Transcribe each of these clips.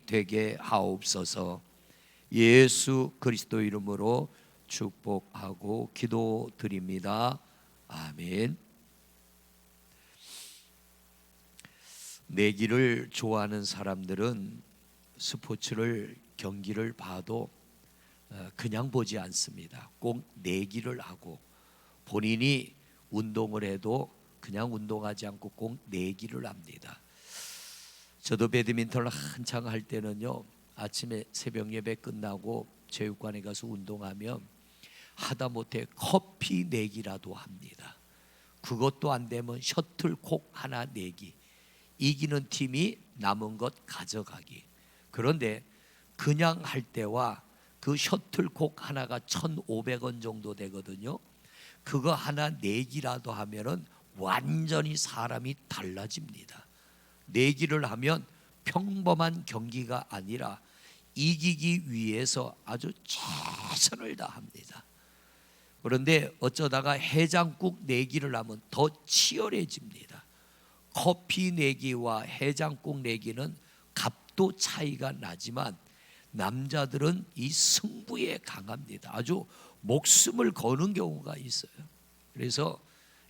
되게 하옵소서. 예수 그리스도 이름으로 축복하고 기도드립니다. 아멘. 내기를 좋아하는 사람들은 스포츠를 경기를 봐도 그냥 보지 않습니다. 꼭 내기를 하고, 본인이 운동을 해도 그냥 운동하지 않고 꼭 내기를 합니다. 저도 배드민턴을 한창 할 때는요, 아침에 새벽 예배 끝나고 체육관에 가서 운동하면 하다못해 커피 내기라도 합니다. 그것도 안 되면 셔틀콕 하나 내기, 이기는 팀이 남은 것 가져가기. 그런데 그냥 할 때와 그 셔틀콕 하나가 1,500원 정도 되거든요. 그거 하나 내기라도 하면은 완전히 사람이 달라집니다. 내기를 하면 평범한 경기가 아니라 이기기 위해서 아주 최선을 다합니다. 그런데 어쩌다가 해장국 내기를 하면 더 치열해집니다. 커피 내기와 해장국 내기는 값도 차이가 나지만 남자들은 이 승부에 강합니다. 아주 목숨을 거는 경우가 있어요. 그래서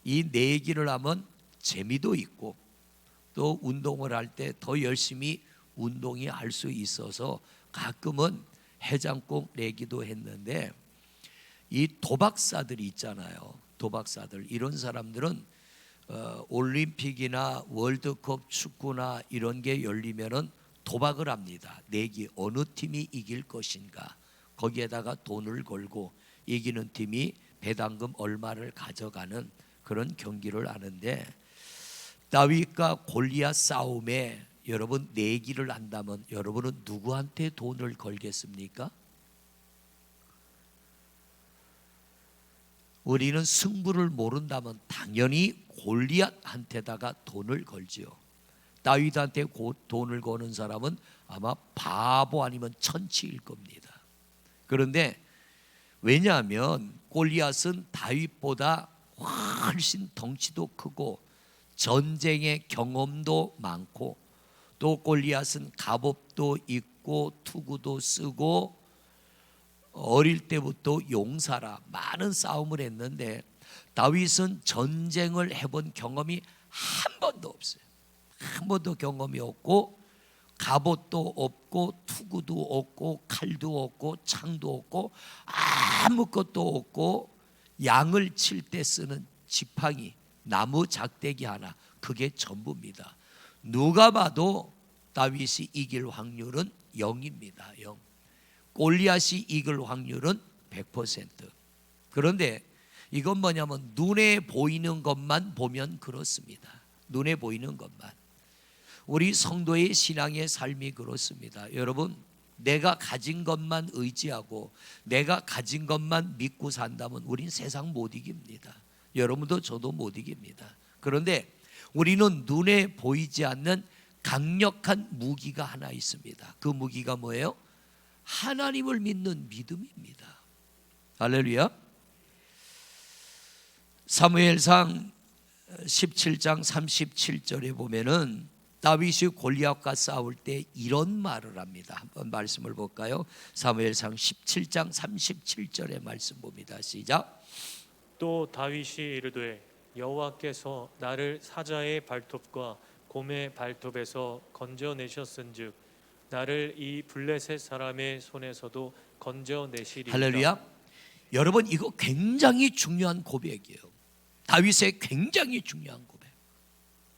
이 내기를 하면 재미도 있고 또 운동을 할 때 더 열심히 운동이 할 수 있어서 가끔은 해장국 내기도 했는데, 이 도박사들이 있잖아요. 도박사들, 이런 사람들은 올림픽이나 월드컵 축구나 이런 게 열리면은 도박을 합니다. 내기, 어느 팀이 이길 것인가, 거기에다가 돈을 걸고 이기는 팀이 배당금 얼마를 가져가는 그런 경기를 하는데, 다윗과 골리앗 싸움에 여러분 내기를 한다면 여러분은 누구한테 돈을 걸겠습니까? 우리는 승부를 모른다면 당연히 골리앗한테다가 돈을 걸지요. 다윗한테 돈을 거는 사람은 아마 바보 아니면 천치일 겁니다. 그런데 왜냐하면 골리앗은 다윗보다 훨씬 덩치도 크고 전쟁의 경험도 많고, 또 골리앗은 갑옷도 입고 투구도 쓰고 어릴 때부터 용사라 많은 싸움을 했는데, 다윗은 전쟁을 해본 경험이 한 번도 없어요. 한 번도 경험이 없고 갑옷도 없고 투구도 없고 칼도 없고 창도 없고 아무것도 없고, 양을 칠 때 쓰는 지팡이, 나무 작대기 하나, 그게 전부입니다. 누가 봐도 다윗이 이길 확률은 0입니다. 0. 골리앗이 이길 확률은 100%. 그런데 이건 뭐냐면 눈에 보이는 것만 보면 그렇습니다. 눈에 보이는 것만. 우리 성도의 신앙의 삶이 그렇습니다. 여러분, 내가 가진 것만 의지하고 내가 가진 것만 믿고 산다면 우린 세상 못 이깁니다. 여러분도 저도 못 이깁니다. 그런데 우리는 눈에 보이지 않는 강력한 무기가 하나 있습니다. 그 무기가 뭐예요? 하나님을 믿는 믿음입니다. 할렐루야. 사무엘상 17장 37절에 보면은 다윗이 골리앗과 싸울 때 이런 말을 합니다. 한번 말씀을 볼까요? 사무엘상 17장 37절의 말씀 봅니다. 시작. 또 다윗이 이르되 여호와께서 나를 사자의 발톱과 곰의 발톱에서 건져내셨은즉 나를 이 블레셋 사람의 손에서도 건져내시리이다. 할렐루야. 여러분, 이거 굉장히 중요한 고백이에요. 다윗의 굉장히 중요한 고백.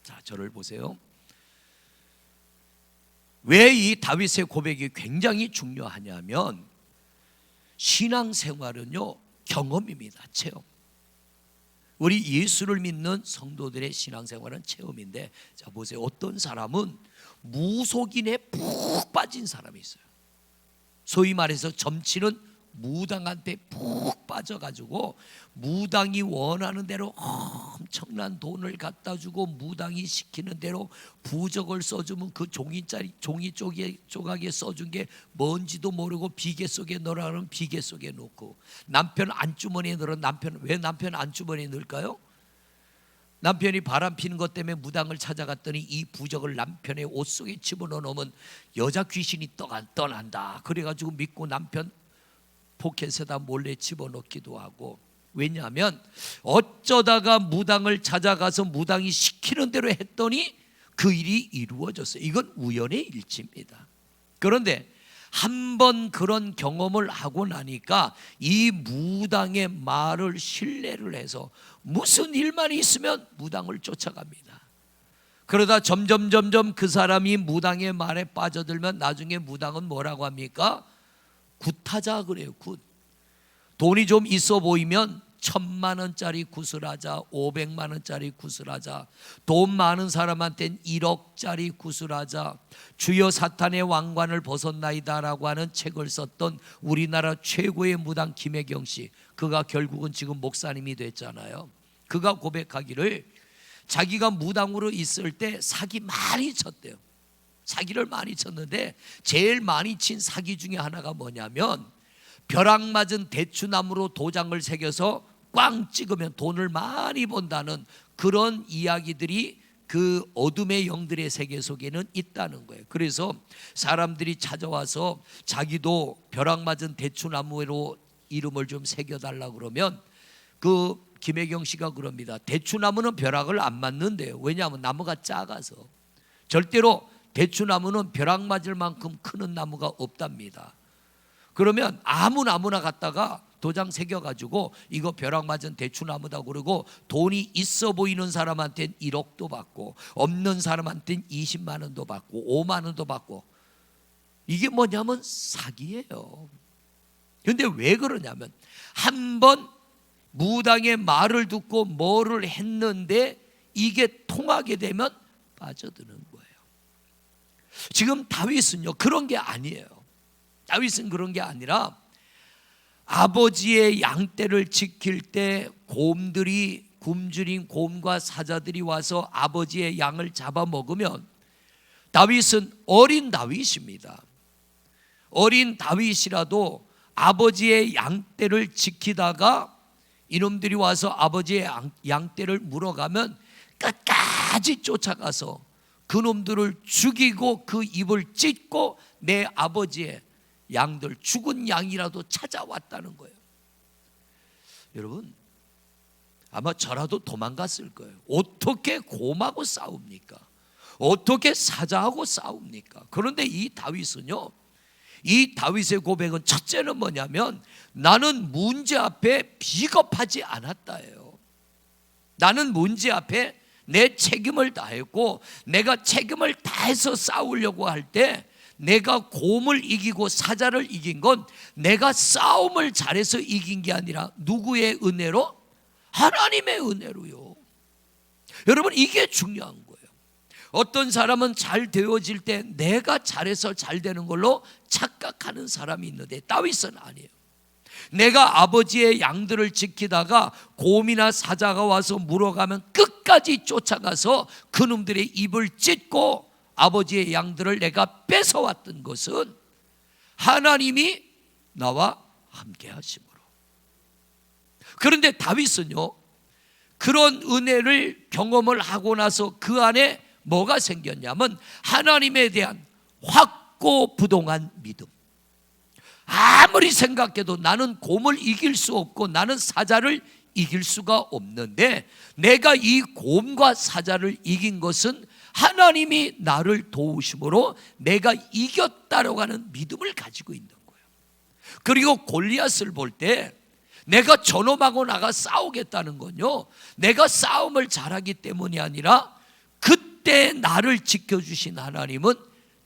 자, 저를 보세요. 왜 이 다윗의 고백이 굉장히 중요하냐면, 신앙생활은요 경험입니다. 체험. 우리 예수를 믿는 성도들의 신앙생활은 체험인데, 자 보세요. 어떤 사람은 무속인에 푹 빠진 사람이 있어요. 소위 말해서 점치는 무당한테 푹 빠져가지고 무당이 원하는 대로 엄청난 돈을 갖다 주고 무당이 시키는 대로 부적을 써주면 그 종이 조각에 써준 게 뭔지도 모르고 비계 속에 넣으라면 비계 속에 넣고, 남편 안주머니에 넣으면 왜 남편 안주머니에 넣을까요? 남편이 바람 피는 것 때문에 무당을 찾아갔더니 이 부적을 남편의 옷 속에 집어넣어 놓으면 여자 귀신이 떠난다. 그래가지고 믿고 남편 포켓에다 몰래 집어넣기도 하고. 왜냐하면 어쩌다가 무당을 찾아가서 무당이 시키는 대로 했더니 그 일이 이루어졌어요. 이건 우연의 일치입니다. 그런데 한번 그런 경험을 하고 나니까 이 무당의 말을 신뢰를 해서 무슨 일만 있으면 무당을 쫓아갑니다. 그러다 점점 그 사람이 무당의 말에 빠져들면 나중에 무당은 뭐라고 합니까? 굿하자 그래요. 굿. 돈이 좀 있어 보이면 1,000만 원짜리 굿을 하자, 500만 원짜리 굿을 하자, 돈 많은 사람한테는 1억짜리 굿을 하자. 주여 사탄의 왕관을 벗었나이다라고 하는 책을 썼던 우리나라 최고의 무당 김혜경 씨, 그가 결국은 지금 목사님이 됐잖아요. 그가 고백하기를 자기가 무당으로 있을 때 사기 많이 쳤대요. 사기를 많이 쳤는데 제일 많이 친 사기 중에 하나가 뭐냐면 벼락 맞은 대추나무로 도장을 새겨서 꽝 찍으면 돈을 많이 번다는 그런 이야기들이 그 어둠의 영들의 세계 속에는 있다는 거예요. 그래서 사람들이 찾아와서 자기도 벼락 맞은 대추나무로 이름을 좀 새겨달라 그러면 그 김혜경 씨가 그럽니다. 대추나무는 벼락을 안 맞는데요. 왜냐하면 나무가 작아서. 절대로 대추나무는 벼락 맞을 만큼 크는 나무가 없답니다. 그러면 아무 나무나 갖다가 도장 새겨가지고 이거 벼락 맞은 대추나무다 그러고 돈이 있어 보이는 사람한테는 1억도 받고 없는 사람한테는 20만 원도 받고 5만 원도 받고. 이게 뭐냐면 사기예요. 그런데 왜 그러냐면 한번 무당의 말을 듣고 뭐를 했는데 이게 통하게 되면 빠져드는 거예요. 지금 다윗은요 그런 게 아니에요. 다윗은 그런 게 아니라 아버지의 양떼를 지킬 때 굶주린 곰과 사자들이 와서 아버지의 양을 잡아먹으면 다윗은 어린 다윗입니다. 어린 다윗이라도 아버지의 양떼를 지키다가 이놈들이 와서 아버지의 양떼를 물어가면 끝까지 쫓아가서 그놈들을 죽이고 그 입을 찢고 내 아버지의 양들, 죽은 양이라도 찾아왔다는 거예요. 여러분 아마 저라도 도망갔을 거예요. 어떻게 곰하고 싸웁니까? 어떻게 사자하고 싸웁니까? 그런데 이 다윗은요, 이 다윗의 고백은 첫째는 뭐냐면 나는 문제 앞에 비겁하지 않았다예요. 나는 문제 앞에 내 책임을 다했고 내가 책임을 다해서 싸우려고 할 때 내가 곰을 이기고 사자를 이긴 건 내가 싸움을 잘해서 이긴 게 아니라 누구의 은혜로? 하나님의 은혜로요. 여러분 이게 중요한 거예요. 어떤 사람은 잘 되어질 때 내가 잘해서 잘 되는 걸로 착각하는 사람이 있는데 다윗은 아니에요. 내가 아버지의 양들을 지키다가 곰이나 사자가 와서 물어가면 끝까지 쫓아가서 그놈들의 입을 찢고 아버지의 양들을 내가 뺏어왔던 것은 하나님이 나와 함께 하심으로. 그런데 다윗은요 그런 은혜를 경험을 하고 나서 그 안에 뭐가 생겼냐면 하나님에 대한 확고부동한 믿음. 아무리 생각해도 나는 곰을 이길 수 없고 나는 사자를 이길 수가 없는데 내가 이 곰과 사자를 이긴 것은 하나님이 나를 도우심으로 내가 이겼다라고 하는 믿음을 가지고 있는 거예요. 그리고 골리앗을 볼 때 내가 저놈하고 나가 싸우겠다는 건요 내가 싸움을 잘하기 때문이 아니라 그때 나를 지켜주신 하나님은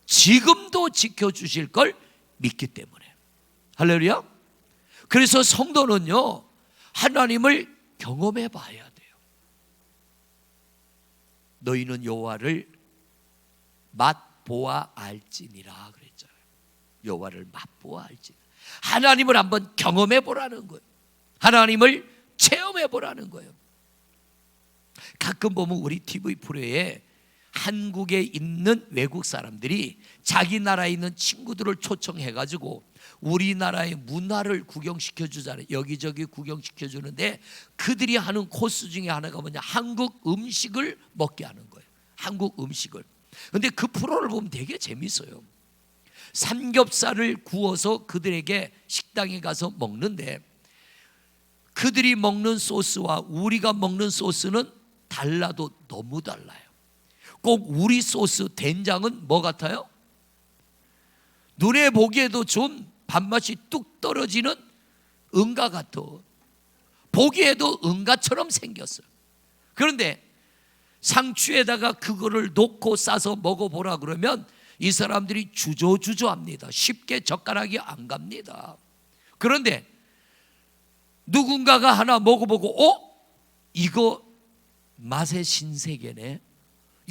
지금도 지켜주실 걸 믿기 때문에. 할렐루야. 그래서 성도는요 하나님을 경험해 봐야 돼요. 너희는 여호와를 맛보아 알지니라 그랬잖아요. 여호와를 맛보아 알지니라. 하나님을 한번 경험해 보라는 거예요. 하나님을 체험해 보라는 거예요. 가끔 보면 우리 TV 프로에 한국에 있는 외국 사람들이 자기 나라에 있는 친구들을 초청해가지고 우리나라의 문화를 구경시켜 주잖아요. 여기저기 구경시켜 주는데 그들이 하는 코스 중에 하나가 뭐냐, 한국 음식을 먹게 하는 거예요. 한국 음식을. 근데 그 프로를 보면 되게 재밌어요. 삼겹살을 구워서 그들에게 식당에 가서 먹는데 그들이 먹는 소스와 우리가 먹는 소스는 달라도 너무 달라요. 꼭 우리 소스 된장은 뭐 같아요? 눈에 보기에도 좀 밥맛이 뚝 떨어지는 은가 같아. 보기에도 은가처럼 생겼어요. 그런데 상추에다가 그거를 놓고 싸서 먹어보라 그러면 이 사람들이 주저주저합니다. 쉽게 젓가락이 안 갑니다. 그런데 누군가가 하나 먹어보고 이거 맛의 신세계네.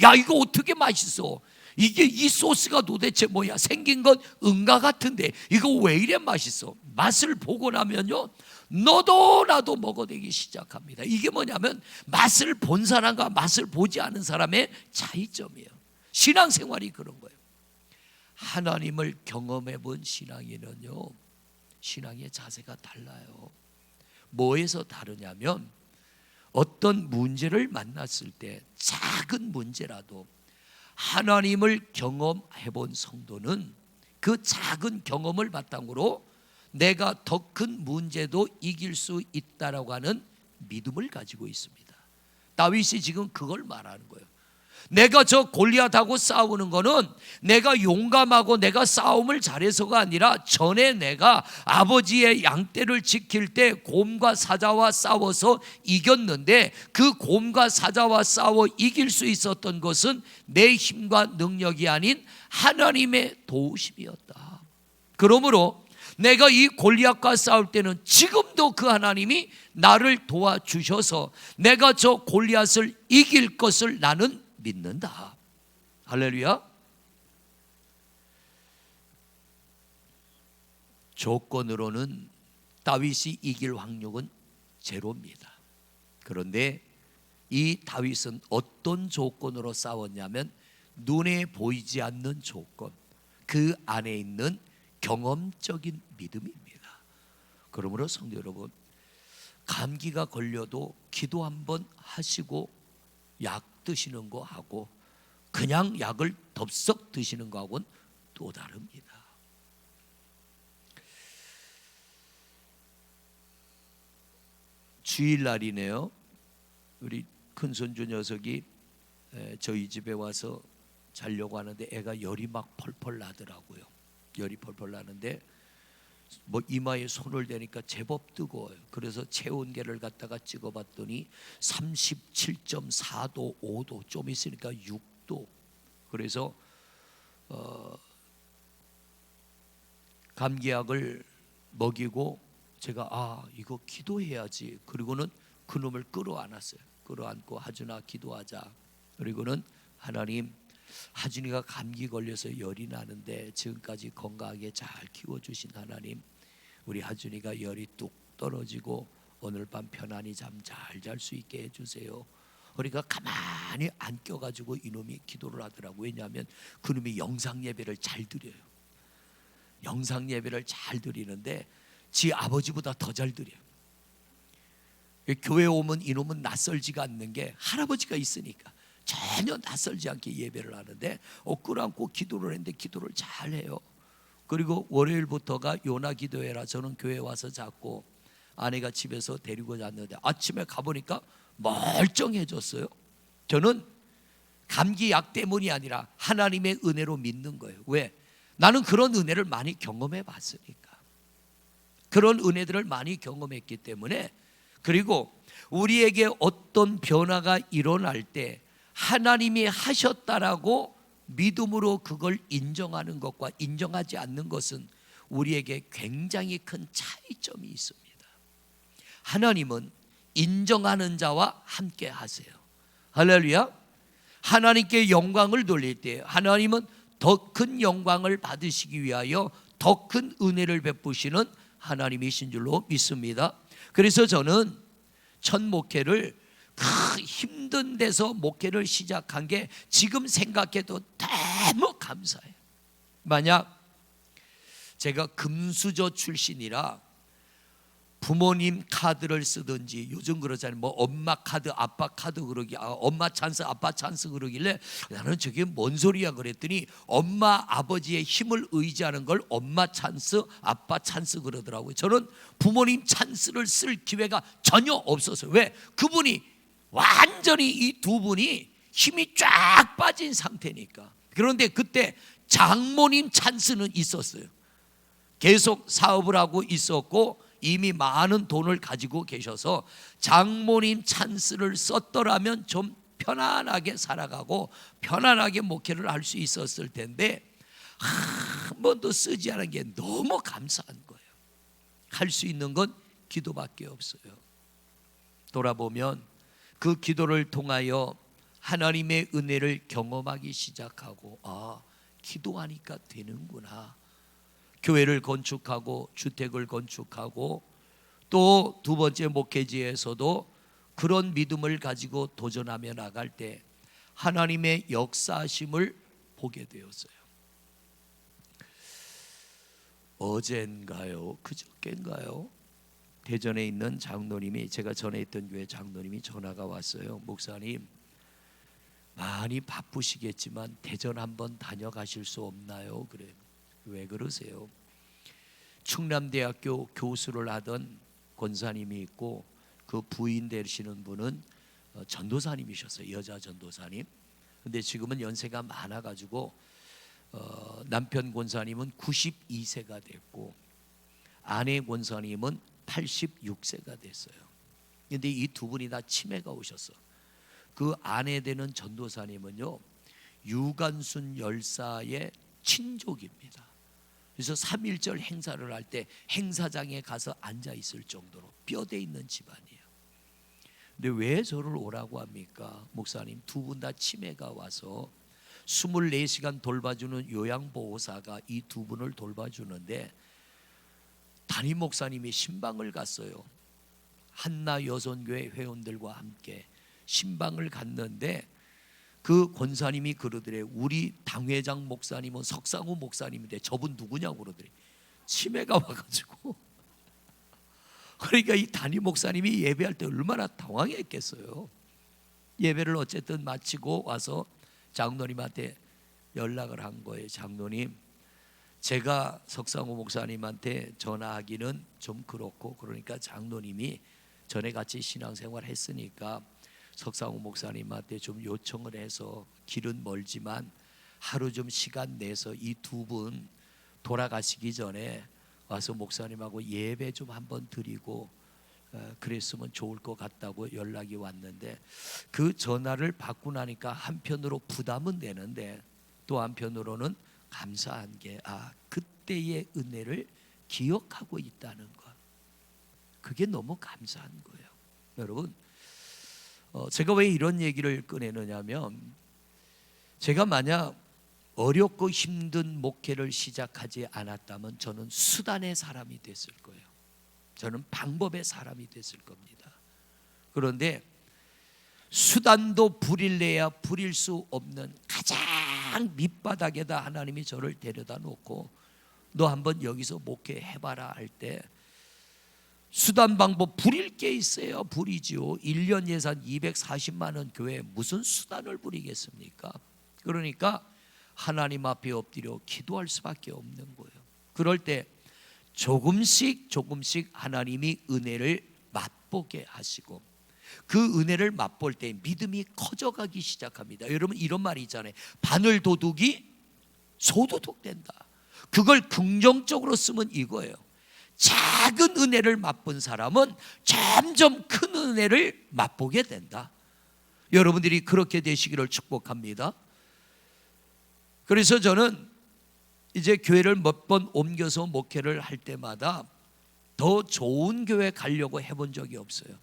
야, 이거 어떻게 맛있어? 이게 이 소스가 도대체 뭐야? 생긴 건 은가 같은데 이거 왜 이래 맛있어? 맛을 보고 나면요, 너도 나도 먹어대기 시작합니다. 이게 뭐냐면 맛을 본 사람과 맛을 보지 않은 사람의 차이점이에요. 신앙생활이 그런 거예요. 하나님을 경험해 본 신앙인은요, 신앙의 자세가 달라요. 뭐에서 다르냐면 어떤 문제를 만났을 때 작은 문제라도 하나님을 경험해 본 성도는 그 작은 경험을 바탕으로 내가 더 큰 문제도 이길 수 있다라고 하는 믿음을 가지고 있습니다. 다윗이 지금 그걸 말하는 거예요. 내가 저 골리앗하고 싸우는 거는 내가 용감하고 내가 싸움을 잘해서가 아니라 전에 내가 아버지의 양떼를 지킬 때 곰과 사자와 싸워서 이겼는데 그 곰과 사자와 싸워 이길 수 있었던 것은 내 힘과 능력이 아닌 하나님의 도우심이었다. 그러므로 내가 이 골리앗과 싸울 때는 지금도 그 하나님이 나를 도와주셔서 내가 저 골리앗을 이길 것을 나는 믿는다. 할렐루야. 조건으로는 다윗이 이길 확률은 제로입니다. 그런데 이 다윗은 어떤 조건으로 싸웠냐면 눈에 보이지 않는 조건, 그 안에 있는 경험적인 믿음입니다. 그러므로 성도 여러분, 감기가 걸려도 기도 한번 하시고 약 드시는 거 하고 그냥 약을 덥석 드시는 거하고는 또 다릅니다. 주일날이네요. 우리 큰손주 녀석이 저희 집에 와서 자려고 하는데 애가 열이 막 펄펄 나더라고요. 열이 펄펄 나는데 뭐 이마에 손을 대니까 제법 뜨거워요. 그래서 체온계를 갖다가 찍어봤더니 37.4도, 5도, 좀 있으니까 6도. 그래서 감기약을 먹이고 제가 이거 기도해야지. 그리고는 그놈을 끌어안았어요. 끌어안고 하준아 기도하자. 그리고는 하나님, 하준이가 감기 걸려서 열이 나는데 지금까지 건강하게 잘 키워주신 하나님, 우리 하준이가 열이 뚝 떨어지고 오늘 밤 편안히 잠 잘 잘 수 있게 해주세요. 그러니까 가만히 앉혀가지고 이놈이 기도를 하더라고요. 왜냐하면 그놈이 영상 예배를 잘 드려요. 영상 예배를 잘 드리는데 지 아버지보다 더 잘 드려요. 교회 오면 이놈은 낯설지가 않는 게 할아버지가 있으니까 전혀 낯설지 않게 예배를 하는데 끌어안고 기도를 했는데 기도를 잘해요. 그리고 월요일부터가 요나 기도회라 저는 교회 와서 잤고 아내가 집에서 데리고 잤는데 아침에 가보니까 멀쩡해졌어요. 저는 감기약 때문이 아니라 하나님의 은혜로 믿는 거예요. 왜? 나는 그런 은혜를 많이 경험해 봤으니까. 그런 은혜들을 많이 경험했기 때문에. 그리고 우리에게 어떤 변화가 일어날 때 하나님이 하셨다라고 믿음으로 그걸 인정하는 것과 인정하지 않는 것은 우리에게 굉장히 큰 차이점이 있습니다. 하나님은 인정하는 자와 함께 하세요. 할렐루야. 하나님께 영광을 돌릴 때 하나님은 더 큰 영광을 받으시기 위하여 더 큰 은혜를 베푸시는 하나님이신 줄로 믿습니다. 그래서 저는 첫 목회를 힘든 데서 목회를 시작한 게 지금 생각해도 너무 감사해요. 만약 제가 금수저 출신이라 부모님 카드를 쓰든지, 요즘 그러잖아요. 뭐 엄마 카드, 아빠 카드 그러기, 엄마 찬스, 아빠 찬스 그러길래 나는 저게 뭔 소리야 그랬더니 엄마 아버지의 힘을 의지하는 걸 엄마 찬스, 아빠 찬스 그러더라고요. 저는 부모님 찬스를 쓸 기회가 전혀 없었어요. 왜? 그분이 완전히 이 두 분이 힘이 쫙 빠진 상태니까. 그런데 그때 장모님 찬스는 있었어요. 계속 사업을 하고 있었고 이미 많은 돈을 가지고 계셔서 장모님 찬스를 썼더라면 좀 편안하게 살아가고 편안하게 목회를 할 수 있었을 텐데 한 번도 쓰지 않은 게 너무 감사한 거예요. 할 수 있는 건 기도밖에 없어요. 돌아보면 그 기도를 통하여 하나님의 은혜를 경험하기 시작하고, 기도하니까 되는구나. 교회를 건축하고 주택을 건축하고 또 두 번째 목회지에서도 그런 믿음을 가지고 도전하며 나갈 때 하나님의 역사하심을 보게 되었어요. 어젠가요? 그저께인가요? 대전에 있는 장로님이, 제가 전에 있던 교회 장로님이 전화가 왔어요. 목사님, 많이 바쁘시겠지만 대전 한번 다녀가실 수 없나요? 그래요. 왜 그러세요? 충남대학교 교수를 하던 권사님이 있고 그 부인 되시는 분은 전도사님이셨어요. 여자 전도사님. 근데 지금은 연세가 많아가지고 남편 권사님은 92세가 됐고 아내 권사님은 86세가 됐어요. 근데 이 두 분이 다 치매가 오셨어. 그 아내 되는 전도사님은요, 유관순 열사의 친족입니다. 그래서 3.1절 행사를 할 때 행사장에 가서 앉아 있을 정도로 뼈대 있는 집안이에요. 근데 왜 저를 오라고 합니까? 목사님, 두 분 다 치매가 와서 24시간 돌봐주는 요양보호사가 이 두 분을 돌봐주는데 담임 목사님이 신방을 갔어요. 한나 여선교회 회원들과 함께 신방을 갔는데 그 권사님이 그러더래요. 우리 당회장 목사님은 석상우 목사님인데 저분 누구냐고 그러더래요. 치매가 와가지고. 그러니까 이 담임 목사님이 예배할 때 얼마나 당황했겠어요. 예배를 어쨌든 마치고 와서 장로님한테 연락을 한 거예요. 장로님, 제가 석상우 목사님한테 전화하기는 좀 그렇고, 그러니까 장로님이 전에 같이 신앙생활 했으니까 석상우 목사님한테 좀 요청을 해서, 길은 멀지만 하루 좀 시간 내서 이 두 분 돌아가시기 전에 와서 목사님하고 예배 좀 한번 드리고 그랬으면 좋을 것 같다고 연락이 왔는데, 그 전화를 받고 나니까 한편으로 부담은 되는데 또 한편으로는 감사한 게, 그때의 은혜를 기억하고 있다는 것, 그게 너무 감사한 거예요. 여러분, 제가 왜 이런 얘기를 꺼내느냐면, 제가 만약 어렵고 힘든 목회를 시작하지 않았다면 저는 수단의 사람이 됐을 거예요. 저는 방법의 사람이 됐을 겁니다. 그런데 수단도 부릴래야 부릴 수 없는 가장 밑바닥에다 하나님이 저를 데려다 놓고 너 한번 여기서 목회해봐라 할 때 수단 방법 부릴 게 있어요. 부리지요. 1년 예산 240만 원 교회에 무슨 수단을 부리겠습니까? 그러니까 하나님 앞에 엎드려 기도할 수밖에 없는 거예요. 그럴 때 조금씩 하나님이 은혜를 맛보게 하시고, 그 은혜를 맛볼 때 믿음이 커져가기 시작합니다. 여러분, 이런 말이 있잖아요. 바늘 도둑이 소도둑 된다. 그걸 긍정적으로 쓰면 이거예요. 작은 은혜를 맛본 사람은 점점 큰 은혜를 맛보게 된다. 여러분들이 그렇게 되시기를 축복합니다. 그래서 저는 이제 교회를 몇 번 옮겨서 목회를 할 때마다 더 좋은 교회 가려고 해본 적이 없어요.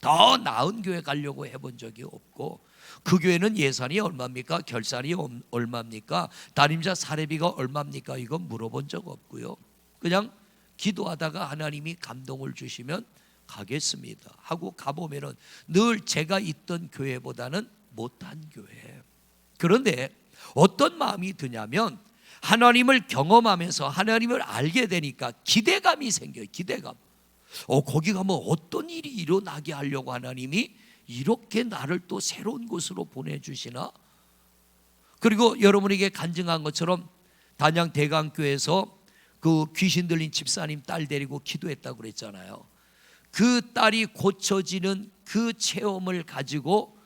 더 나은 교회 가려고 해본 적이 없고, 그 교회는 예산이 얼마입니까? 결산이 얼마입니까? 담임자 사례비가 얼마입니까? 이건 물어본 적 없고요. 그냥 기도하다가 하나님이 감동을 주시면 가겠습니다 하고 가보면은 늘 제가 있던 교회보다는 못한 교회. 그런데 어떤 마음이 드냐면 하나님을 경험하면서 하나님을 알게 되니까 기대감이 생겨요. 기대감. 거기 가면 어떤 일이 일어나게 하려고 하나님이 이렇게 나를 또 새로운 곳으로 보내주시나. 그리고 여러분에게 간증한 것처럼 단양 대강교회에서 그 귀신 들린 집사님 딸 데리고 기도했다고 그랬잖아요. 그 딸이 고쳐지는 그 체험을 가지고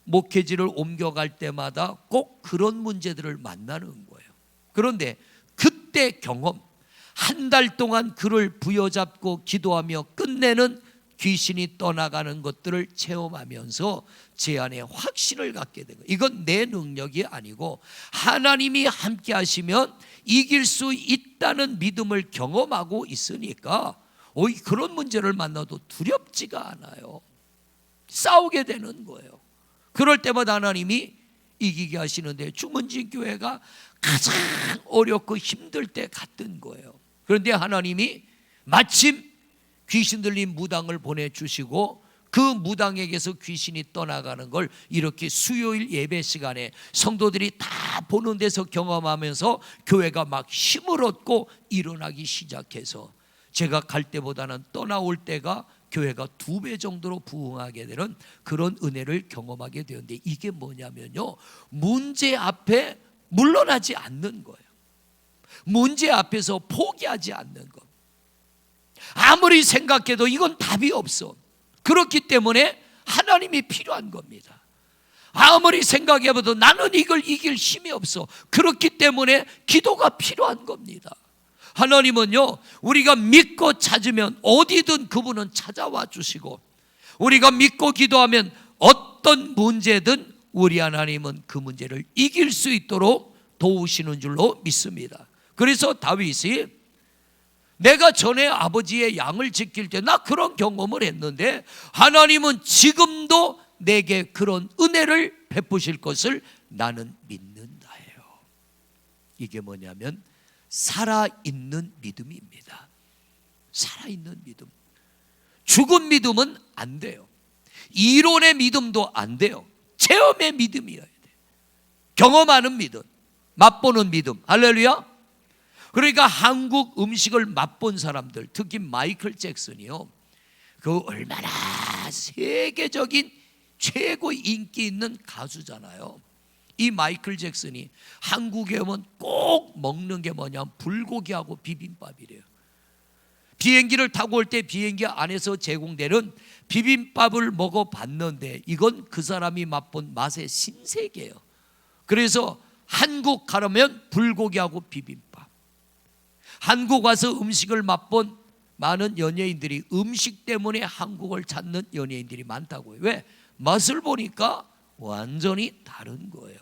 목회지를 옮겨갈 때마다 꼭 그런 문제들을 만나는 거예요. 그런데 그때 경험, 한 달 동안 그를 부여잡고 기도하며 끝내는 귀신이 떠나가는 것들을 체험하면서 제 안에 확신을 갖게 된 거예요. 이건 내 능력이 아니고 하나님이 함께 하시면 이길 수 있다는 믿음을 경험하고 있으니까 그런 문제를 만나도 두렵지가 않아요. 싸우게 되는 거예요. 그럴 때마다 하나님이 이기게 하시는데 주문진 교회가 가장 어렵고 힘들 때 갔던 거예요. 그런데 하나님이 마침 귀신 들린 무당을 보내주시고 그 무당에게서 귀신이 떠나가는 걸 이렇게 수요일 예배 시간에 성도들이 다 보는 데서 경험하면서 교회가 막 힘을 얻고 일어나기 시작해서 제가 갈 때보다는 떠나올 때가 교회가 2배 정도로 부흥하게 되는 그런 은혜를 경험하게 되었는데, 이게 뭐냐면요, 문제 앞에 물러나지 않는 거예요. 문제 앞에서 포기하지 않는 것. 아무리 생각해도 이건 답이 없어. 그렇기 때문에 하나님이 필요한 겁니다. 아무리 생각해봐도 나는 이걸 이길 힘이 없어. 그렇기 때문에 기도가 필요한 겁니다. 하나님은요, 우리가 믿고 찾으면 어디든 그분은 찾아와 주시고, 우리가 믿고 기도하면 어떤 문제든 우리 하나님은 그 문제를 이길 수 있도록 도우시는 줄로 믿습니다. 그래서 다윗이 내가 전에 아버지의 양을 지킬 때 나 그런 경험을 했는데 하나님은 지금도 내게 그런 은혜를 베푸실 것을 나는 믿는다예요. 이게 뭐냐면 살아있는 믿음입니다. 살아있는 믿음. 죽은 믿음은 안 돼요. 이론의 믿음도 안 돼요. 체험의 믿음이어야 돼요. 경험하는 믿음, 맛보는 믿음. 할렐루야. 그러니까 한국 음식을 맛본 사람들, 특히 마이클 잭슨이요, 그 얼마나 세계적인 최고 인기 있는 가수잖아요. 이 마이클 잭슨이 한국에 오면 꼭 먹는 게 뭐냐면 불고기하고 비빔밥이래요. 비행기를 타고 올 때 비행기 안에서 제공되는 비빔밥을 먹어봤는데 이건 그 사람이 맛본 맛의 신세계예요. 그래서 한국 가려면 불고기하고 비빔밥. 한국 와서 음식을 맛본 많은 연예인들이 음식 때문에 한국을 찾는 연예인들이 많다고요. 왜? 맛을 보니까 완전히 다른 거예요.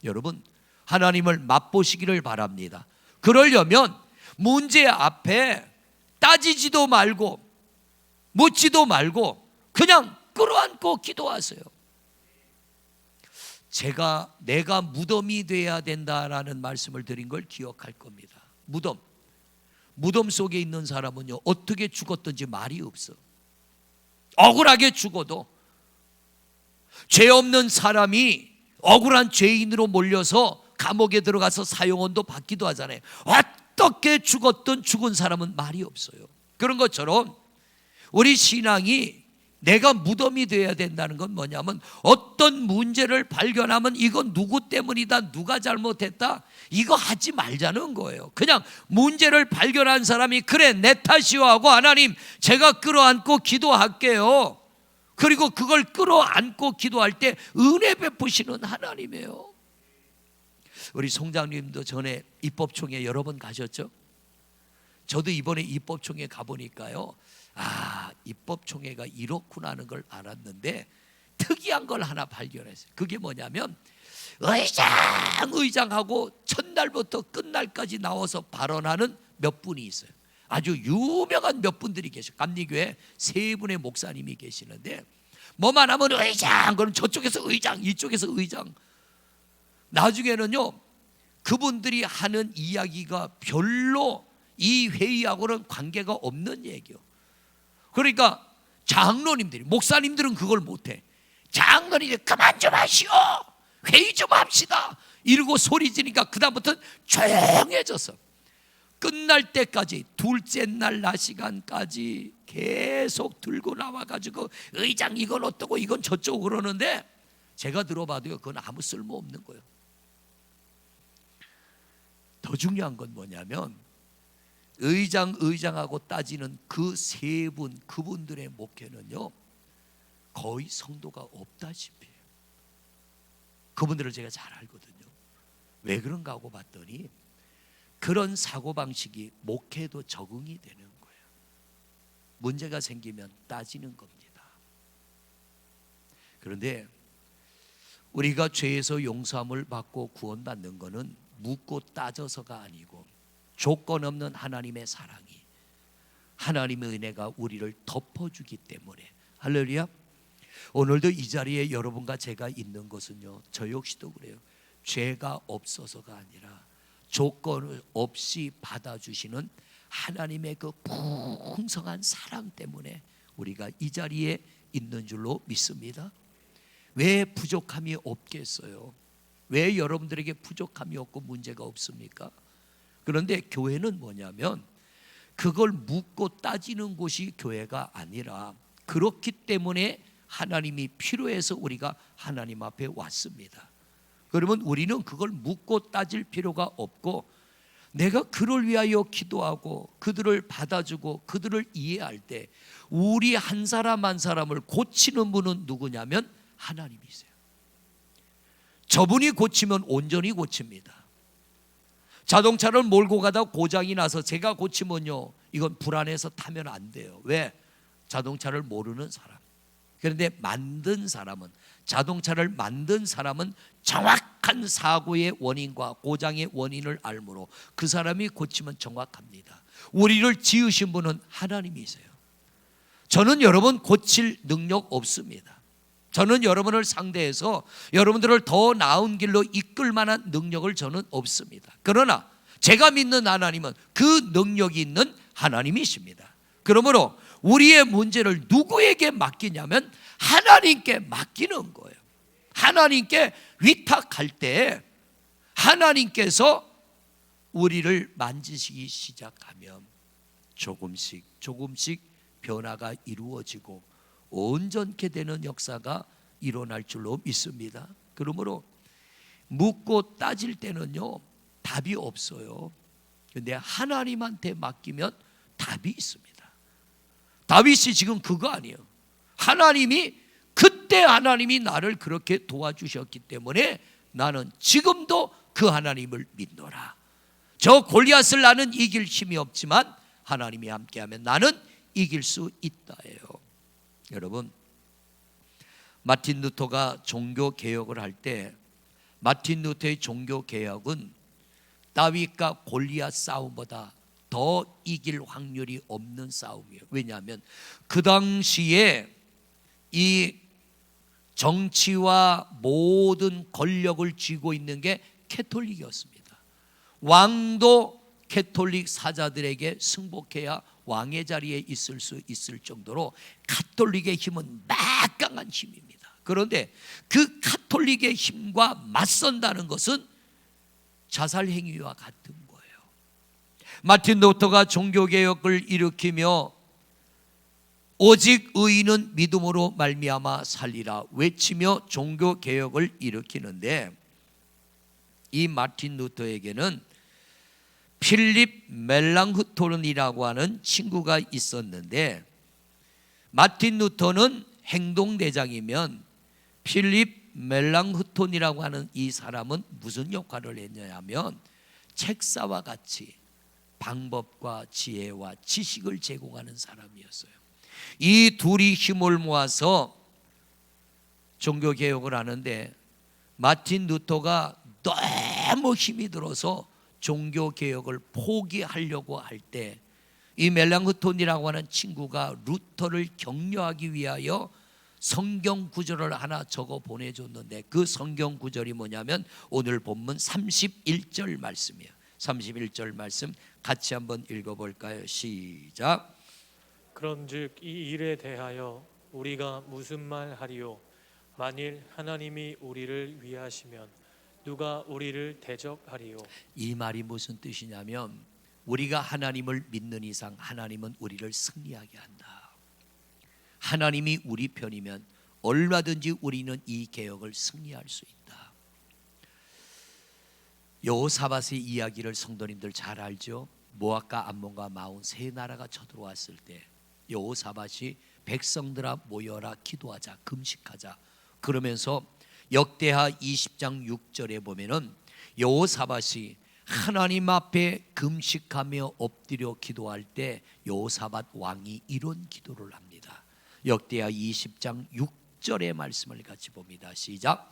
여러분, 하나님을 맛보시기를 바랍니다. 그러려면 문제 앞에 따지지도 말고 묻지도 말고 그냥 끌어안고 기도하세요. 내가 무덤이 돼야 된다라는 말씀을 드린 걸 기억할 겁니다. 무덤 속에 있는 사람은요, 어떻게 죽었든지 말이 없어. 억울하게 죽어도, 죄 없는 사람이 억울한 죄인으로 몰려서 감옥에 들어가서 사형원도 받기도 하잖아요. 어떻게 죽었든 죽은 사람은 말이 없어요. 그런 것처럼 우리 신앙이 내가 무덤이 되어야 된다는 건 뭐냐면 어떤 문제를 발견하면 이건 누구 때문이다, 누가 잘못했다, 이거 하지 말자는 거예요. 그냥 문제를 발견한 사람이 그래 내 탓이요 하고 하나님 제가 끌어안고 기도할게요. 그리고 그걸 끌어안고 기도할 때 은혜 베푸시는 하나님이에요. 우리 송장님도 전에 입법총회 여러 번 가셨죠? 저도 이번에 입법총회 가보니까요, 입법총회가 이렇구나 하는 걸 알았는데 특이한 걸 하나 발견했어요. 그게 뭐냐면 의장하고 첫날부터 끝날까지 나와서 발언하는 몇 분이 있어요. 아주 유명한 몇 분들이 계셔요. 감리교회 3분의 목사님이 계시는데 뭐만 하면 의장, 그럼 저쪽에서 의장, 이쪽에서 의장. 나중에는요, 그분들이 하는 이야기가 별로 이 회의하고는 관계가 없는 얘기요. 그러니까 장로님들이, 목사님들은 그걸 못해. 장로님들이 그만 좀 하시오, 회의 좀 합시다 이러고 소리 지니까 그다음부터는 조용해졌어. 끝날 때까지, 둘째 날 낮 시간까지 계속 들고 나와가지고 의장 이건 어떠고 이건 저쩌고 그러는데, 제가 들어봐도요 그건 아무 쓸모 없는 거예요. 더 중요한 건 뭐냐면 의장하고 따지는 그 세 분, 그분들의 목회는요 거의 성도가 없다시피 해요. 그분들을 제가 잘 알거든요. 왜 그런가 하고 봤더니 그런 사고방식이 목회도 적응이 되는 거예요. 문제가 생기면 따지는 겁니다. 그런데 우리가 죄에서 용서함을 받고 구원받는 것은 묻고 따져서가 아니고 조건 없는 하나님의 사랑이, 하나님의 은혜가 우리를 덮어주기 때문에. 할렐루야. 오늘도 이 자리에 여러분과 제가 있는 것은요, 저 역시도 그래요. 죄가 없어서가 아니라 조건 없이 받아주시는 하나님의 그 풍성한 사랑 때문에 우리가 이 자리에 있는 줄로 믿습니다. 왜 부족함이 없겠어요? 왜 여러분들에게 부족함이 없고 문제가 없습니까? 그런데 교회는 뭐냐면 그걸 묻고 따지는 곳이 교회가 아니라, 그렇기 때문에 하나님이 필요해서 우리가 하나님 앞에 왔습니다. 그러면 우리는 그걸 묻고 따질 필요가 없고, 내가 그를 위하여 기도하고 그들을 받아주고 그들을 이해할 때 우리 한 사람 한 사람을 고치는 분은 누구냐면 하나님이세요. 저분이 고치면 온전히 고칩니다. 자동차를 몰고 가다 고장이 나서 제가 고치면요, 이건 불안해서 타면 안 돼요. 왜? 자동차를 모르는 사람. 그런데 만든 사람은, 자동차를 만든 사람은 정확한 사고의 원인과 고장의 원인을 알므로 그 사람이 고치면 정확합니다. 우리를 지으신 분은 하나님이세요. 저는 여러분 고칠 능력 없습니다. 저는 여러분을 상대해서 여러분들을 더 나은 길로 이끌 만한 능력을 저는 없습니다. 그러나 제가 믿는 하나님은 그 능력이 있는 하나님이십니다. 그러므로 우리의 문제를 누구에게 맡기냐면 하나님께 맡기는 거예요. 하나님께 위탁할 때 하나님께서 우리를 만지시기 시작하면 조금씩 변화가 이루어지고 온전케 되는 역사가 일어날 줄로 믿습니다. 그러므로 묻고 따질 때는요 답이 없어요. 그런데 하나님한테 맡기면 답이 있습니다. 다윗이 지금 그거 아니에요. 그때 하나님이 나를 그렇게 도와주셨기 때문에 나는 지금도 그 하나님을 믿노라. 저 골리앗을 나는 이길 힘이 없지만 하나님이 함께하면 나는 이길 수 있다예요. 여러분, 마틴 루터가 종교 개혁을 할 때 마틴 루터의 종교 개혁은 다윗과 골리앗 싸움보다 더 이길 확률이 없는 싸움이에요. 왜냐하면 그 당시에 이 정치와 모든 권력을 쥐고 있는 게 캐톨릭이었습니다. 왕도 캐톨릭 사자들에게 승복해야 왕의 자리에 있을 수 있을 정도로 가톨릭의 힘은 막강한 힘입니다. 그런데 그 가톨릭의 힘과 맞선다는 것은 자살 행위와 같은 거예요. 마틴 루터가 종교개혁을 일으키며 오직 의인은 믿음으로 말미암아 살리라 외치며 종교개혁을 일으키는데, 이 마틴 루터에게는 필립 멜랑흐톤이라고 하는 친구가 있었는데, 마틴 루터는 행동대장이면 필립 멜랑흐톤이라고 하는 이 사람은 무슨 역할을 했냐면 책사와 같이 방법과 지혜와 지식을 제공하는 사람이었어요. 이 둘이 힘을 모아서 종교개혁을 하는데, 마틴 루터가 너무 힘이 들어서 종교개혁을 포기하려고 할 때 이 멜랑흐톤이라고 하는 친구가 루터를 격려하기 위하여 성경 구절을 하나 적어 보내줬는데, 그 성경 구절이 뭐냐면 오늘 본문 31절 말씀이에요. 31절 말씀 같이 한번 읽어볼까요? 시작. 그런즉 이 일에 대하여 우리가 무슨 말 하리요? 만일 하나님이 우리를 위하시면 누가 우리를 대적하리요? 이 말이 무슨 뜻이냐면 우리가 하나님을 믿는 이상 하나님은 우리를 승리하게 한다. 하나님이 우리 편이면 얼마든지 우리는 이 개혁을 승리할 수 있다. 여호사밧의 이야기를 성도님들 잘 알죠? 모압과 암몬과 마온 세 나라가 쳐들어왔을 때 여호사밧이 백성들아 모여라, 기도하자, 금식하자 그러면서 역대하 20장 6절에 보면은 여호사밧이 하나님 앞에 금식하며 엎드려 기도할 때 여호사밧 왕이 이런 기도를 합니다. 역대하 20장 6절의 말씀을 같이 봅니다. 시작.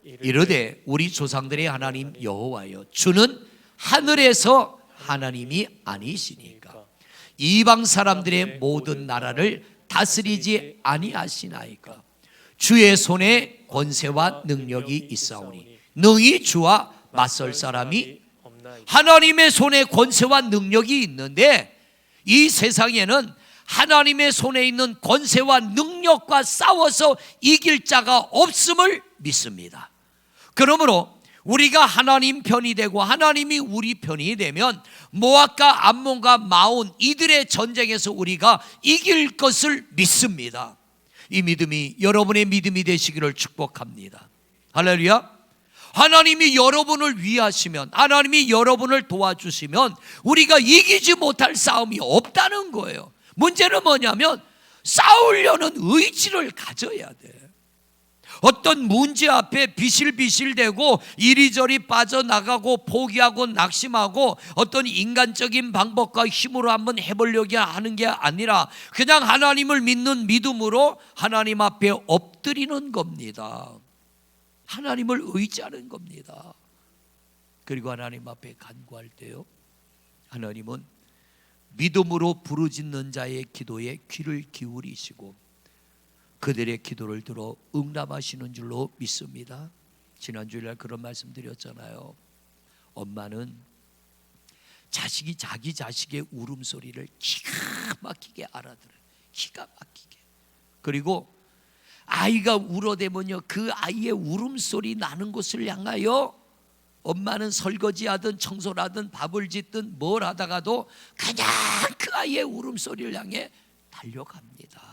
이르되 우리 조상들의 하나님 여호와여, 주는 하늘에서 하나님이 아니시니까 이방 사람들의 모든 나라를 다스리지 아니하시나이까. 주의 손에 권세와 능력이 있사오니 능히 주와 맞설 사람이 없나이까. 하나님의 손에 권세와 능력이 있는데 이 세상에는 하나님의 손에 있는 권세와 능력과 싸워서 이길 자가 없음을 믿습니다. 그러므로 우리가 하나님 편이 되고 하나님이 우리 편이 되면 모압과 암몬과 마온 이들의 전쟁에서 우리가 이길 것을 믿습니다. 이 믿음이 여러분의 믿음이 되시기를 축복합니다. 할렐루야. 하나님이 여러분을 위하시면, 하나님이 여러분을 도와주시면 우리가 이기지 못할 싸움이 없다는 거예요. 문제는 뭐냐면 싸우려는 의지를 가져야 돼. 어떤 문제 앞에 비실비실대고 이리저리 빠져나가고 포기하고 낙심하고 어떤 인간적인 방법과 힘으로 한번 해보려고 하는 게 아니라 그냥 하나님을 믿는 믿음으로 하나님 앞에 엎드리는 겁니다. 하나님을 의지하는 겁니다. 그리고 하나님 앞에 간구할 때요, 하나님은 믿음으로 부르짖는 자의 기도에 귀를 기울이시고 그들의 기도를 들어 응답하시는 줄로 믿습니다. 지난주일날 그런 말씀 드렸잖아요. 엄마는 자식이 자기 자식의 울음소리를 기가 막히게 알아들어요. 기가 막히게. 그리고 아이가 울어대면요, 그 아이의 울음소리 나는 곳을 향하여 엄마는 설거지하든 청소를 하든 밥을 짓든 뭘 하다가도 그냥 그 아이의 울음소리를 향해 달려갑니다.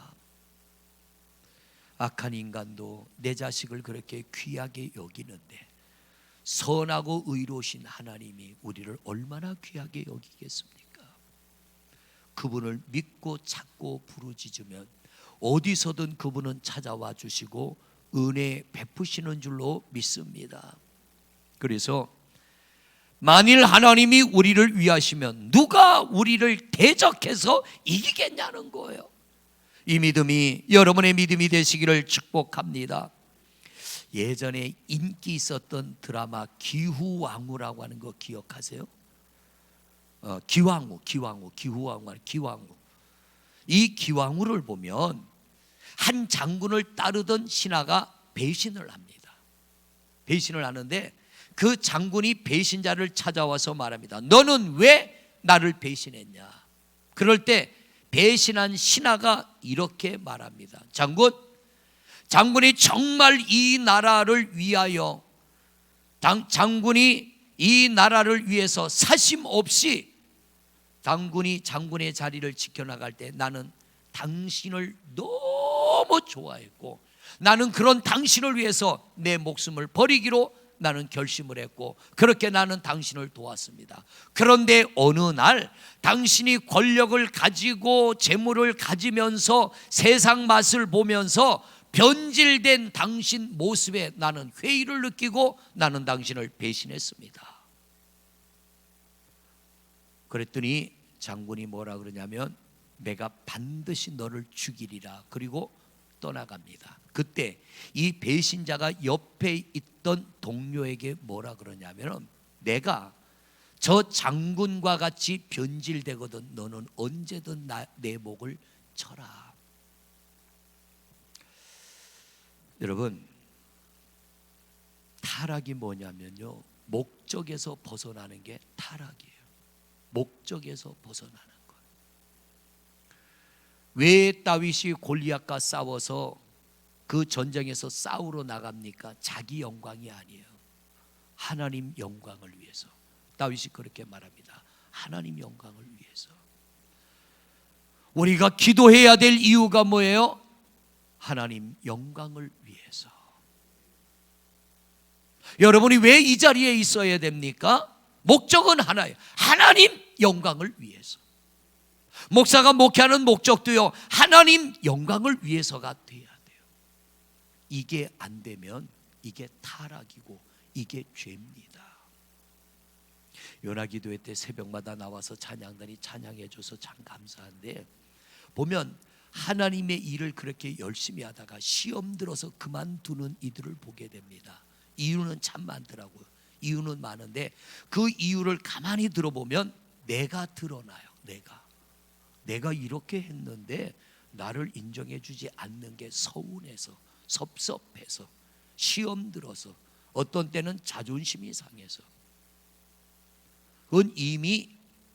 악한 인간도 내 자식을 그렇게 귀하게 여기는데 선하고 의로우신 하나님이 우리를 얼마나 귀하게 여기겠습니까? 그분을 믿고 찾고 부르짖으면 어디서든 그분은 찾아와 주시고 은혜 베푸시는 줄로 믿습니다. 그래서 만일 하나님이 우리를 위하시면 누가 우리를 대적해서 이기겠냐는 거예요. 이 믿음이 여러분의 믿음이 되시기를 축복합니다. 예전에 인기 있었던 드라마 기후왕후라고 하는 거 기억하세요? 기왕후. 이 기왕후를 보면 한 장군을 따르던 신하가 배신을 합니다. 배신을 하는데 그 장군이 배신자를 찾아와서 말합니다. 너는 왜 나를 배신했냐? 그럴 때 배신한 신하가 이렇게 말합니다. 장군이 정말 이 나라를 위하여, 장군이 이 나라를 위해서 사심 없이 장군이 장군의 자리를 지켜나갈 때 나는 당신을 너무 좋아했고 나는 그런 당신을 위해서 내 목숨을 버리기로 나는 결심을 했고 그렇게 나는 당신을 도왔습니다. 그런데 어느 날 당신이 권력을 가지고 재물을 가지면서 세상 맛을 보면서 변질된 당신 모습에 나는 회의를 느끼고 나는 당신을 배신했습니다. 그랬더니 장군이 뭐라 그러냐면 내가 반드시 너를 죽이리라. 그리고 떠나갑니다. 그때 이 배신자가 옆에 있던 동료에게 뭐라 그러냐면 내가 저 장군과 같이 변질되거든 너는 언제든 내 목을 쳐라. 여러분, 타락이 뭐냐면요, 목적에서 벗어나는 게 타락이에요. 목적에서 벗어나는 것. 왜 다윗이 골리앗과 싸워서 그 전쟁에서 싸우러 나갑니까? 자기 영광이 아니에요. 하나님 영광을 위해서. 다윗이 그렇게 말합니다. 하나님 영광을 위해서. 우리가 기도해야 될 이유가 뭐예요? 하나님 영광을 위해서. 여러분이 왜 이 자리에 있어야 됩니까? 목적은 하나예요. 하나님 영광을 위해서. 목사가 목회하는 목적도요, 하나님 영광을 위해서가 돼야 돼요. 이게 안 되면 이게 타락이고 이게 죄입니다. 연합기도회 때 새벽마다 나와서 찬양단이 찬양해 줘서 참 감사한데, 보면 하나님의 일을 그렇게 열심히 하다가 시험 들어서 그만두는 이들을 보게 됩니다. 이유는 참 많더라고요. 이유는 많은데 그 이유를 가만히 들어보면 내가 드러나요. 내가 이렇게 했는데 나를 인정해 주지 않는 게 서운해서, 섭섭해서, 시험 들어서, 어떤 때는 자존심이 상해서. 그건 이미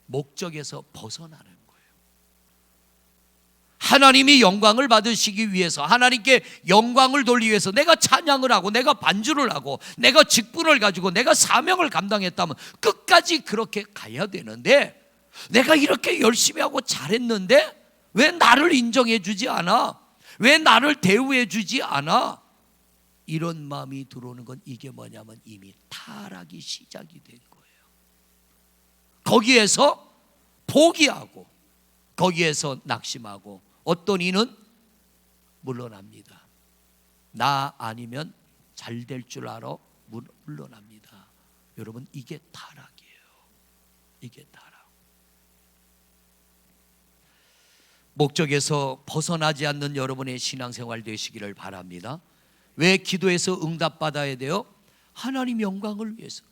목적에서 벗어나는 거예요. 하나님이 영광을 받으시기 위해서, 하나님께 영광을 돌리기 위해서 내가 찬양을 하고 내가 반주를 하고 내가 직분을 가지고 내가 사명을 감당했다면 끝까지 그렇게 가야 되는데, 내가 이렇게 열심히 하고 잘했는데 왜 나를 인정해 주지 않아? 왜 나를 대우해 주지 않아? 이런 마음이 들어오는 건 이게 뭐냐면 이미 타락이 시작이 된 거예요. 거기에서 포기하고 거기에서 낙심하고 어떤 이는 물러납니다. 나 아니면 잘 될 줄 알아? 물러납니다. 여러분, 이게 타락이에요. 이게 타락. 목적에서 벗어나지 않는 여러분의 신앙생활 되시기를 바랍니다. 왜 기도해서 응답받아야 돼요? 하나님 영광을 위해서.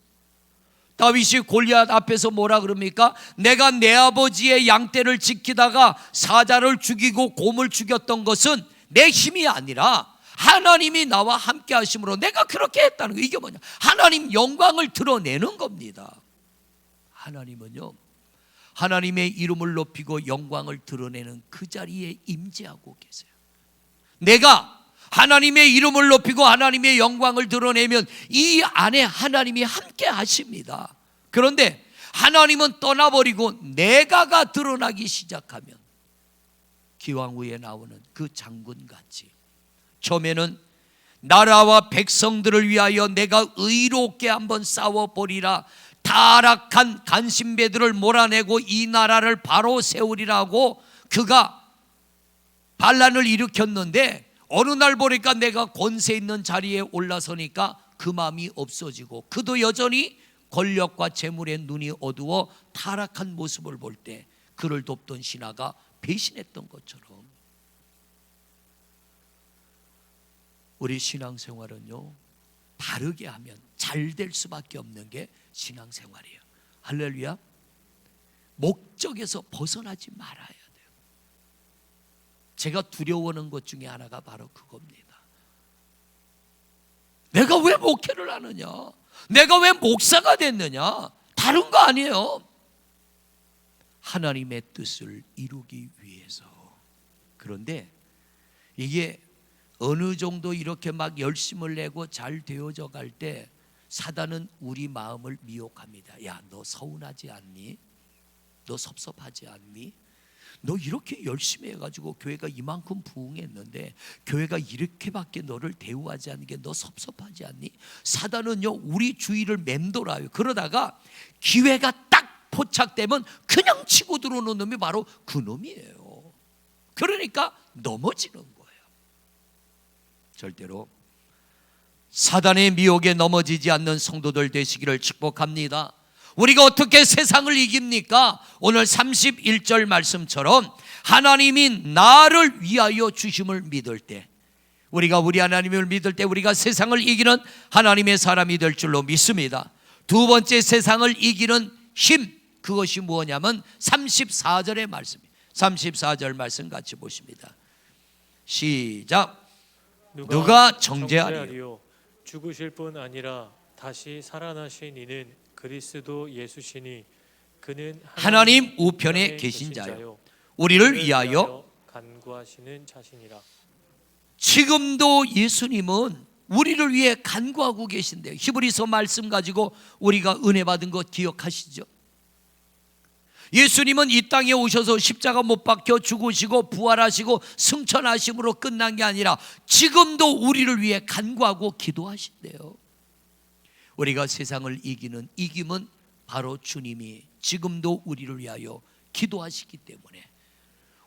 다윗이 골리앗 앞에서 뭐라 그럽니까? 내가 내 아버지의 양떼를 지키다가 사자를 죽이고 곰을 죽였던 것은 내 힘이 아니라 하나님이 나와 함께 하심으로 내가 그렇게 했다는 거. 이게 뭐냐? 하나님 영광을 드러내는 겁니다. 하나님은요, 하나님의 이름을 높이고 영광을 드러내는 그 자리에 임재하고 계세요. 내가 하나님의 이름을 높이고 하나님의 영광을 드러내면 이 안에 하나님이 함께 하십니다. 그런데 하나님은 떠나버리고 내가가 드러나기 시작하면 기왕후에 나오는 그 장군같이, 처음에는 나라와 백성들을 위하여 내가 의롭게 한번 싸워보리라, 타락한 간신배들을 몰아내고 이 나라를 바로 세우리라고 그가 반란을 일으켰는데, 어느 날 보니까 내가 권세 있는 자리에 올라서니까 그 마음이 없어지고 그도 여전히 권력과 재물에 눈이 어두워 타락한 모습을 볼 때 그를 돕던 신하가 배신했던 것처럼, 우리 신앙생활은요, 바르게 하면 잘 될 수밖에 없는 게 신앙생활이에요. 할렐루야. 목적에서 벗어나지 말아야 돼요. 제가 두려워하는 것 중에 하나가 바로 그겁니다. 내가 왜 목회를 하느냐? 내가 왜 목사가 됐느냐? 다른 거 아니에요. 하나님의 뜻을 이루기 위해서. 그런데 이게 어느 정도 이렇게 막 열심을 내고 잘 되어져 갈 때 사단은 우리 마음을 미혹합니다. 야, 너 서운하지 않니? 너 섭섭하지 않니? 너 이렇게 열심히 해가지고 교회가 이만큼 부흥했는데 교회가 이렇게밖에 너를 대우하지 않는 게 너 섭섭하지 않니? 사단은요, 우리 주위를 맴돌아요. 그러다가 기회가 딱 포착되면 그냥 치고 들어오는 놈이 바로 그 놈이에요. 그러니까 넘어지는 거예요. 절대로 사단의 미혹에 넘어지지 않는 성도들 되시기를 축복합니다. 우리가 어떻게 세상을 이깁니까? 오늘 31절 말씀처럼 하나님이 나를 위하여 주심을 믿을 때, 우리가 우리 하나님을 믿을 때 우리가 세상을 이기는 하나님의 사람이 될 줄로 믿습니다. 두 번째, 세상을 이기는 힘, 그것이 무엇냐면 34절의 말씀입니다. 34절 말씀 같이 보십니다. 시작. 누가 정죄하리요? 죽으실 뿐 아니라 다시 살아나신 이는 그리스도 예수시니 그는 하나님 우편에 계신 자요, 우리를 위하여 간구하시는 자신이라. 지금도 예수님은 우리를 위해 간구하고 계신데요. 히브리서 말씀 가지고 우리가 은혜 받은 것 기억하시죠? 예수님은 이 땅에 오셔서 십자가 못 박혀 죽으시고 부활하시고 승천하심으로 끝난 게 아니라 지금도 우리를 위해 간구하고 기도하신대요. 우리가 세상을 이김은 바로 주님이 지금도 우리를 위하여 기도하시기 때문에,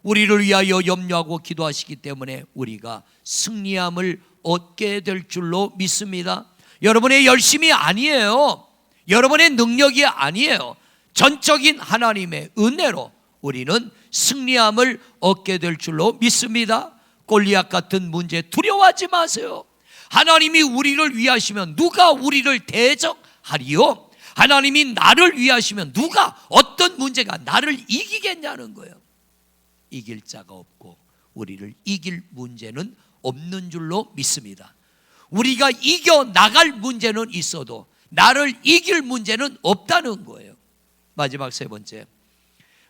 우리를 위하여 염려하고 기도하시기 때문에 우리가 승리함을 얻게 될 줄로 믿습니다. 여러분의 열심이 아니에요. 여러분의 능력이 아니에요. 전적인 하나님의 은혜로 우리는 승리함을 얻게 될 줄로 믿습니다. 골리앗 같은 문제 두려워하지 마세요. 하나님이 우리를 위하시면 누가 우리를 대적하리요? 하나님이 나를 위하시면 누가, 어떤 문제가 나를 이기겠냐는 거예요. 이길 자가 없고 우리를 이길 문제는 없는 줄로 믿습니다. 우리가 이겨 나갈 문제는 있어도 나를 이길 문제는 없다는 거예요. 마지막 세 번째,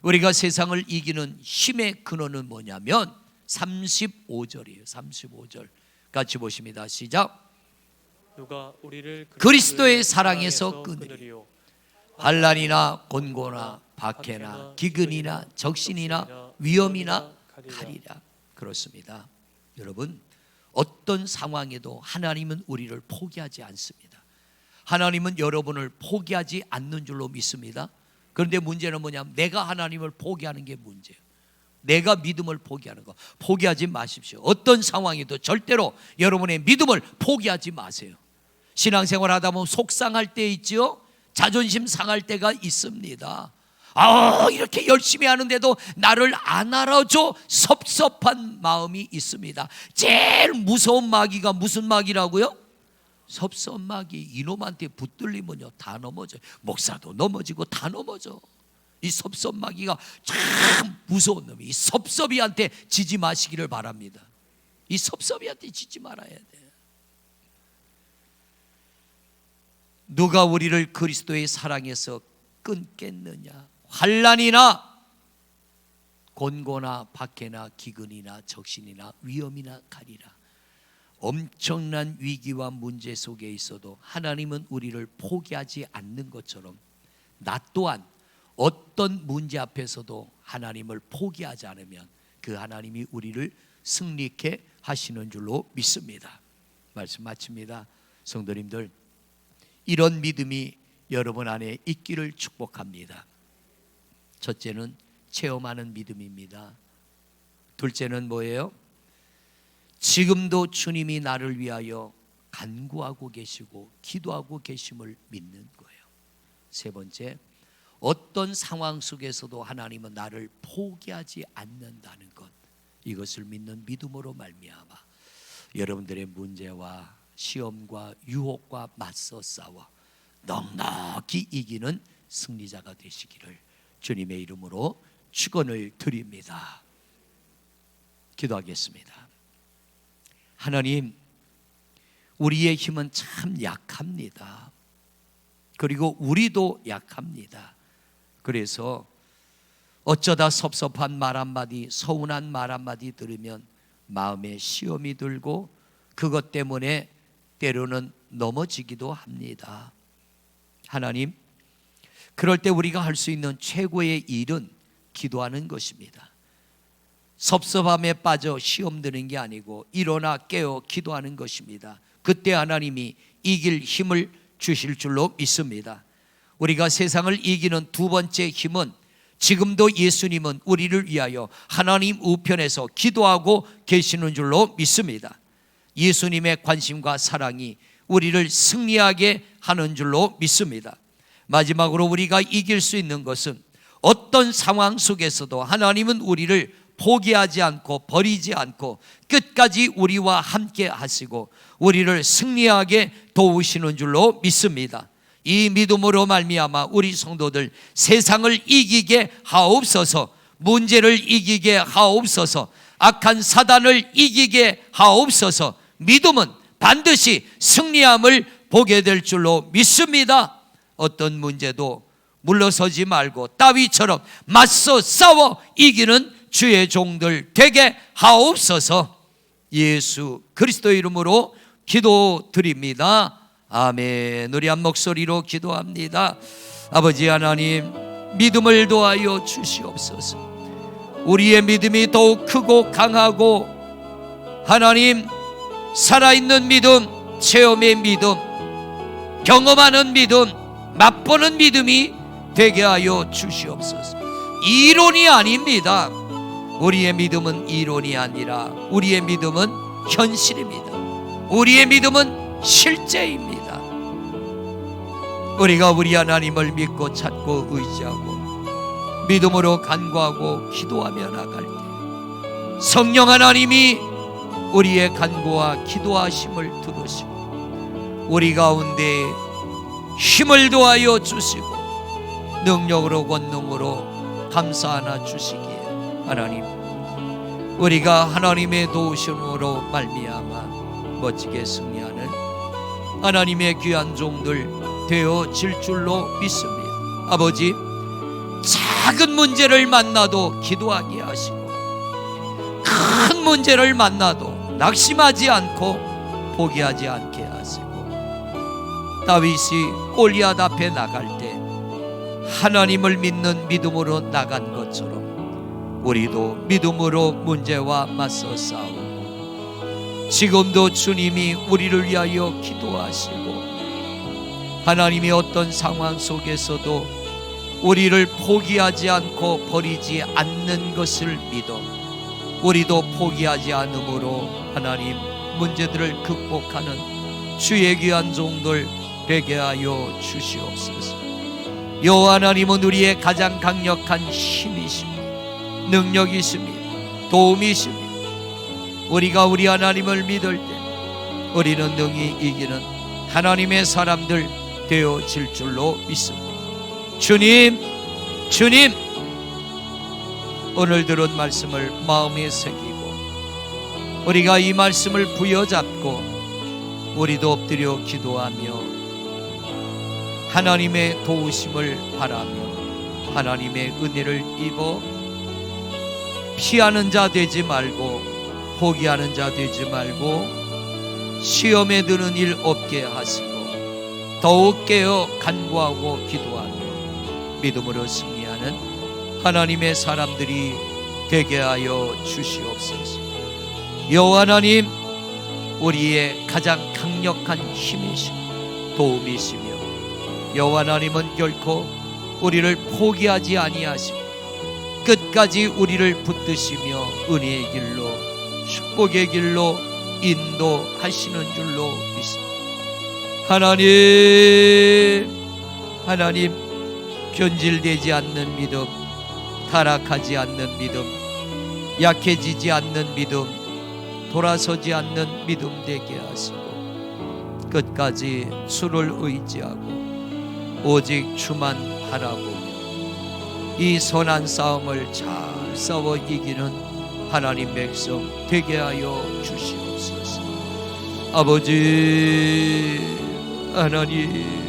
우리가 세상을 이기는 힘의 근원은 뭐냐면 35절이에요. 35절 같이 보십니다. 시작. 누가 우리를 그리스도의 사랑에서 끊으리요. 환난이나 곤고나 박해나 기근이나 적신이나 위험이나 가리라. 그렇습니다. 여러분, 어떤 상황에도 하나님은 우리를 포기하지 않습니다. 하나님은 여러분을 포기하지 않는 줄로 믿습니다. 그런데 문제는 뭐냐면 내가 하나님을 포기하는 게 문제예요. 내가 믿음을 포기하는 거 포기하지 마십시오. 어떤 상황에도 절대로 여러분의 믿음을 포기하지 마세요. 신앙생활 하다 보면 속상할 때 있죠. 자존심 상할 때가 있습니다. 이렇게 열심히 하는데도 나를 안 알아줘, 섭섭한 마음이 있습니다. 제일 무서운 마귀가 무슨 마귀라고요? 섭섭 마귀. 이놈한테 붙들리면요 다 넘어져요. 목사도 넘어지고 다 넘어져. 이 섭섭 마귀가 참 무서운 놈이. 이 섭섭이한테 지지 마시기를 바랍니다. 이 섭섭이한테 지지 말아야 돼. 누가 우리를 그리스도의 사랑에서 끊겠느냐? 환난이나 곤고나 박해나 기근이나 적신이나 위험이나 가리라. 엄청난 위기와 문제 속에 있어도 하나님은 우리를 포기하지 않는 것처럼 나 또한 어떤 문제 앞에서도 하나님을 포기하지 않으면 그 하나님이 우리를 승리케 하시는 줄로 믿습니다. 말씀 마칩니다. 성도님들, 이런 믿음이 여러분 안에 있기를 축복합니다. 첫째는 체험하는 믿음입니다. 둘째는 뭐예요? 지금도 주님이 나를 위하여 간구하고 계시고 기도하고 계심을 믿는 거예요. 세 번째, 어떤 상황 속에서도 하나님은 나를 포기하지 않는다는 것, 이것을 믿는 믿음으로 말미암아 여러분들의 문제와 시험과 유혹과 맞서 싸워 넉넉히 이기는 승리자가 되시기를 주님의 이름으로 축원을 드립니다. 기도하겠습니다. 하나님, 우리의 힘은 참 약합니다. 그리고 우리도 약합니다. 그래서 어쩌다 섭섭한 말 한마디, 서운한 말 한마디 들으면 마음에 시험이 들고 그것 때문에 때로는 넘어지기도 합니다. 하나님, 그럴 때 우리가 할 수 있는 최고의 일은 기도하는 것입니다. 섭섭함에 빠져 시험 드는 게 아니고 일어나 깨어 기도하는 것입니다. 그때 하나님이 이길 힘을 주실 줄로 믿습니다. 우리가 세상을 이기는 두 번째 힘은 지금도 예수님은 우리를 위하여 하나님 우편에서 기도하고 계시는 줄로 믿습니다. 예수님의 관심과 사랑이 우리를 승리하게 하는 줄로 믿습니다. 마지막으로 우리가 이길 수 있는 것은 어떤 상황 속에서도 하나님은 우리를 포기하지 않고 버리지 않고 끝까지 우리와 함께 하시고 우리를 승리하게 도우시는 줄로 믿습니다. 이 믿음으로 말미암아 우리 성도들 세상을 이기게 하옵소서, 문제를 이기게 하옵소서, 악한 사단을 이기게 하옵소서. 믿음은 반드시 승리함을 보게 될 줄로 믿습니다. 어떤 문제도 물러서지 말고 다윗처럼 맞서 싸워 이기는 주의 종들 되게 하옵소서. 예수 그리스도의 이름으로 기도드립니다. 아멘. 우리 한 목소리로 기도합니다. 아버지 하나님, 믿음을 도하여 주시옵소서. 우리의 믿음이 더욱 크고 강하고 하나님 살아있는 믿음, 체험의 믿음, 경험하는 믿음, 맛보는 믿음이 되게 하여 주시옵소서. 이론이 아닙니다. 우리의 믿음은 이론이 아니라 우리의 믿음은 현실입니다. 우리의 믿음은 실제입니다. 우리가 우리 하나님을 믿고 찾고 의지하고 믿음으로 간구하고 기도하며 나갈 때 성령 하나님이 우리의 간구와 기도하심을 들으시고 우리 가운데 힘을 도하여 주시고 능력으로 권능으로 감사 하나 주시기에 하나님, 우리가 하나님의 도우심으로 말미암아 멋지게 승리하는 하나님의 귀한 종들 되어질 줄로 믿습니다. 아버지, 작은 문제를 만나도 기도하게 하시고 큰 문제를 만나도 낙심하지 않고 포기하지 않게 하시고 다윗이 골리앗 앞에 나갈 때 하나님을 믿는 믿음으로 나간 것처럼 우리도 믿음으로 문제와 맞서 싸우고 지금도 주님이 우리를 위하여 기도하시고 하나님이 어떤 상황 속에서도 우리를 포기하지 않고 버리지 않는 것을 믿어 우리도 포기하지 않으므로 하나님 문제들을 극복하는 주의 귀한 종들 되게 하여 주시옵소서. 여호와 하나님은 우리의 가장 강력한 힘이십니다. 능력이십니다. 도움이십니다. 우리가 우리 하나님을 믿을 때 우리는 능히 이기는 하나님의 사람들 되어질 줄로 믿습니다. 주님, 주님, 오늘 들은 말씀을 마음에 새기고 우리가 이 말씀을 부여잡고 우리도 엎드려 기도하며 하나님의 도우심을 바라며 하나님의 은혜를 입어 피하는 자 되지 말고 포기하는 자 되지 말고 시험에 드는 일 없게 하시고 더욱 깨어 간구하고 기도하며 믿음으로 승리하는 하나님의 사람들이 되게 하여 주시옵소서. 여호와 하나님, 우리의 가장 강력한 힘이시고 도움이시며 여호와 하나님은 결코 우리를 포기하지 아니하시고 끝까지 우리를 붙드시며 은혜의 길로 축복의 길로 인도하시는 줄로 믿습니다. 하나님, 변질되지 않는 믿음, 타락하지 않는 믿음, 약해지지 않는 믿음, 돌아서지 않는 믿음 되게 하시고 끝까지 주를 의지하고 오직 주만 바라보며 이 선한 싸움을 잘 싸워 이기는 하나님 백성 되게 하여 주시옵소서. 아버지 하나님,